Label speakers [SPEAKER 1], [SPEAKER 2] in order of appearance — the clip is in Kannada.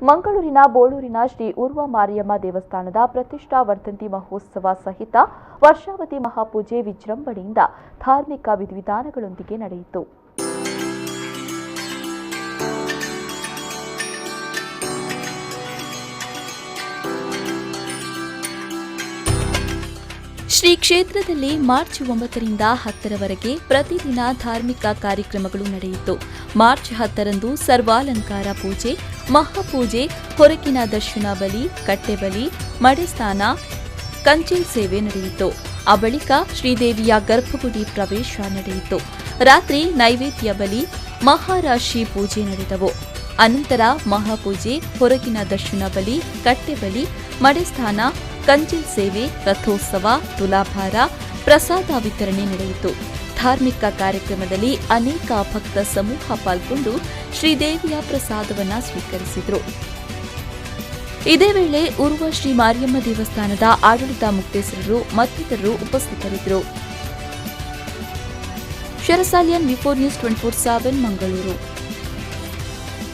[SPEAKER 1] ಮಂಗಳೂರಿನ ಬೋಳೂರಿನ ಶ್ರೀ ಉರ್ವ ಮಾರಿಯಮ್ಮ ದೇವಸ್ಥಾನದ ಪ್ರತಿಷ್ಠಾ ವರ್ಧಂತಿ ಮಹೋತ್ಸವ ಸಹಿತ ವರ್ಷಾವತಿ ಮಹಾಪೂಜೆ ವಿಜೃಂಭಣೆಯಿಂದ ಧಾರ್ಮಿಕ ವಿಧಿವಿಧಾನಗಳೊಂದಿಗೆ ನಡೆಯಿತು. ಶ್ರೀ ಕ್ಷೇತ್ರದಲ್ಲಿ ಮಾರ್ಚ್ 9ರಿಂದ 10ರವರೆಗೆ ಪ್ರತಿದಿನ ಧಾರ್ಮಿಕ ಕಾರ್ಯಕ್ರಮಗಳು ನಡೆಯಿತು. ಮಾರ್ಚ್ 10ರಂದು ಸರ್ವಾಲಂಕಾರ ಪೂಜೆ, ಮಹಾಪೂಜೆ, ಹೊರಗಿನ ದರ್ಶನ ಬಲಿ, ಕಟ್ಟೆಬಲಿ, ಮಡೆಸ್ನಾನ, ಕಂಚಿಲ್ ಸೇವೆ ನಡೆಯಿತು. ಆ ಬಳಿಕ ಶ್ರೀದೇವಿಯ ಗರ್ಭಗುಡಿ ಪ್ರವೇಶ ನಡೆಯಿತು. ರಾತ್ರಿ ನೈವೇದ್ಯ ಬಲಿ, ಮಹಾರಾಶಿ ಪೂಜೆ ನಡೆದವು. ಅನಂತರ ಮಹಾಪೂಜೆ, ಹೊರಗಿನ ದರ್ಶನ ಬಲಿ, ಕಟ್ಟೆಬಲಿ, ಮಡೆಸ್ನಾನ, ಕಂಚಿಲ್ ಸೇವೆ, ರಥೋತ್ಸವ, ತುಲಾಭಾರ, ಪ್ರಸಾದ ವಿತರಣೆ ನಡೆಯಿತು. ಧಾರ್ಮಿಕ ಕಾರ್ಯಕ್ರಮದಲ್ಲಿ ಅನೇಕ ಭಕ್ತ ಸಮೂಹ ಪಾಲ್ಗೊಂಡು ಶ್ರೀದೇವಿಯ ಪ್ರಸಾದವನ್ನು ಸ್ವೀಕರಿಸಿದರು. ಇದೇ ವೇಳೆ ಉರ್ವ ಶ್ರೀ ಮಾರಿಯಮ್ಮ ದೇವಸ್ಥಾನದ ಆಡಳಿತ ಮುಕ್ತೇಸರರು ಮತ್ತಿತರರು ಉಪಸ್ಥಿತರಿದ್ದರು. ಶರಸಾಲಿಯನ್ ವಿ4 ನ್ಯೂಸ್ 24/7 ಮಂಗಳೂರು.